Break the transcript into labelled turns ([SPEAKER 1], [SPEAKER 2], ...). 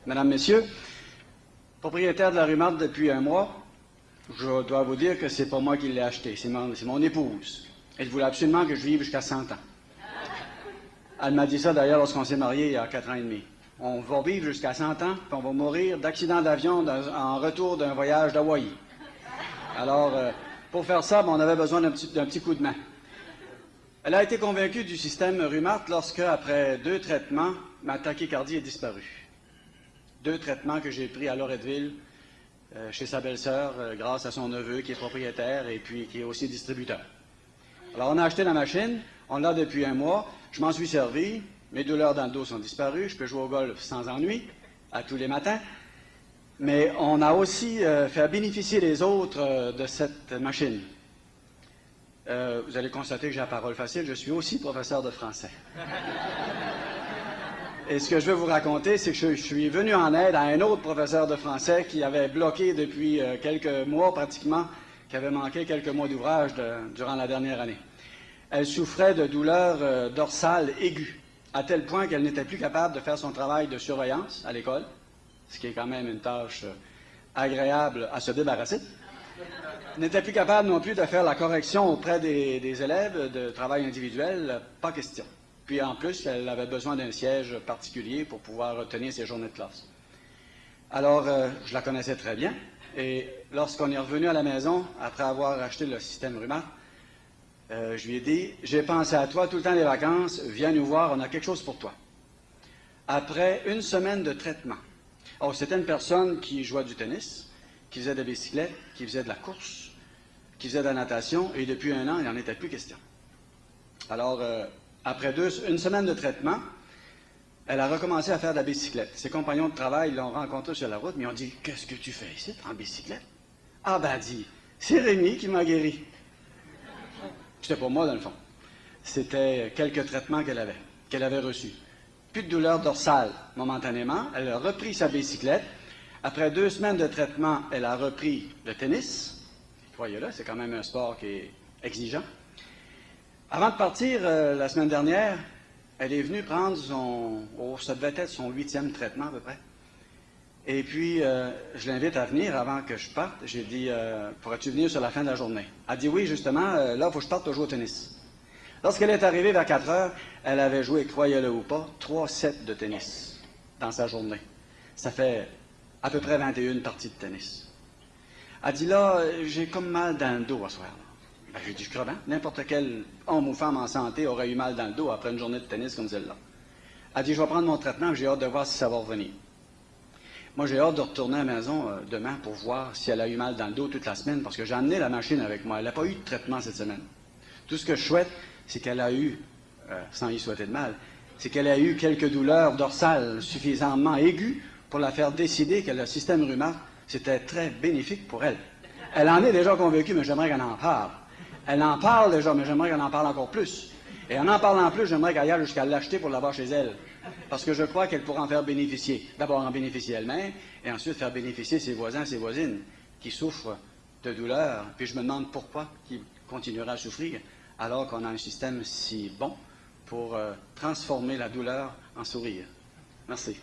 [SPEAKER 1] Mesdames, Messieurs, propriétaire de la rue Marthe depuis un mois, je dois vous dire que c'est pas moi qui l'ai acheté, c'est mon épouse. Elle voulait absolument que je vive jusqu'à 100 ans. Elle m'a dit ça d'ailleurs lorsqu'on s'est mariés il y a 4 ans et demi. On va vivre jusqu'à 100 ans, puis on va mourir d'accident d'avion en retour d'un voyage d'Hawaï. Alors, pour faire ça, on avait besoin d'un petit coup de main. Elle a été convaincue du système rue Marthe lorsque, après 2 traitements, ma tachycardie est disparue. 2 traitements que j'ai pris à Loretteville, chez sa belle-sœur, grâce à son neveu qui est propriétaire et puis qui est aussi distributeur. Alors, on a acheté la machine, on l'a depuis un mois, je m'en suis servi, mes douleurs dans le dos sont disparues, je peux jouer au golf sans ennui, à tous les matins, mais on a aussi fait bénéficier les autres de cette machine. Vous allez constater que j'ai la parole facile, je suis aussi professeur de français. Et ce que je veux vous raconter, c'est que je suis venu en aide à un autre professeur de français qui avait bloqué depuis quelques mois pratiquement, qui avait manqué quelques mois d'ouvrage durant la dernière année. Elle souffrait de douleurs dorsales aiguës, à tel point qu'elle n'était plus capable de faire son travail de surveillance à l'école, ce qui est quand même une tâche agréable à se débarrasser. N'était plus capable non plus de faire la correction auprès des élèves de travail individuel, pas question. Puis en plus, elle avait besoin d'un siège particulier pour pouvoir tenir ses journées de classe. Alors, je la connaissais très bien, et lorsqu'on est revenu à la maison, après avoir acheté le système rue Marthe, je lui ai dit, j'ai pensé à toi tout le temps des vacances, viens nous voir, on a quelque chose pour toi. Après 1 semaine de traitement, c'était une personne qui jouait du tennis, qui faisait de la bicyclette, qui faisait de la course, qui faisait de la natation, et depuis 1 an, il n'en était plus question. Alors, après 1 semaine de traitement, elle a recommencé à faire de la bicyclette. Ses compagnons de travail l'ont rencontrée sur la route, mais ils ont dit, « Qu'est-ce que tu fais ici, en bicyclette? » Ah ben, dit, « C'est Rémi qui m'a guéri. » C'était pas moi, dans le fond. C'était quelques traitements qu'elle avait reçus. Plus de douleur dorsale, momentanément. Elle a repris sa bicyclette. Après 2 semaines de traitement, elle a repris le tennis. Voyez-le, c'est quand même un sport qui est exigeant. Avant de partir, la semaine dernière, elle est venue prendre ça devait être son 8e traitement à peu près. Et puis, je l'invite à venir avant que je parte. J'ai dit, pourrais-tu venir sur la fin de la journée? Elle a dit oui, justement, là, il faut que je parte pour jouer au tennis. Lorsqu'elle est arrivée vers 4 heures, elle avait joué, croyez-le ou pas, 3 sets de tennis dans sa journée. Ça fait à peu près 21 parties de tennis. Elle a dit là, j'ai comme mal dans le dos à soir. Ben, j'ai dit, je crois bien, n'importe quel homme ou femme en santé aurait eu mal dans le dos après une journée de tennis comme celle-là. Elle a dit, je vais prendre mon traitement, j'ai hâte de voir si ça va revenir. Moi, j'ai hâte de retourner à la maison demain pour voir si elle a eu mal dans le dos toute la semaine, parce que j'ai amené la machine avec moi. Elle n'a pas eu de traitement cette semaine. Tout ce que je souhaite, c'est qu'elle a eu, sans y souhaiter de mal, c'est qu'elle a eu quelques douleurs dorsales suffisamment aiguës pour la faire décider que le système rue Marthe, c'était très bénéfique pour elle. Elle en est déjà convaincue, mais j'aimerais qu'elle en parle. Elle en parle déjà, mais j'aimerais qu'elle en parle encore plus. Et en parlant plus, j'aimerais qu'elle aille jusqu'à l'acheter pour l'avoir chez elle. Parce que je crois qu'elle pourra en faire bénéficier. D'abord en bénéficier elle-même, et ensuite faire bénéficier ses voisins, ses voisines, qui souffrent de douleurs. Puis je me demande pourquoi ils continueraient à souffrir, alors qu'on a un système si bon pour transformer la douleur en sourire. Merci.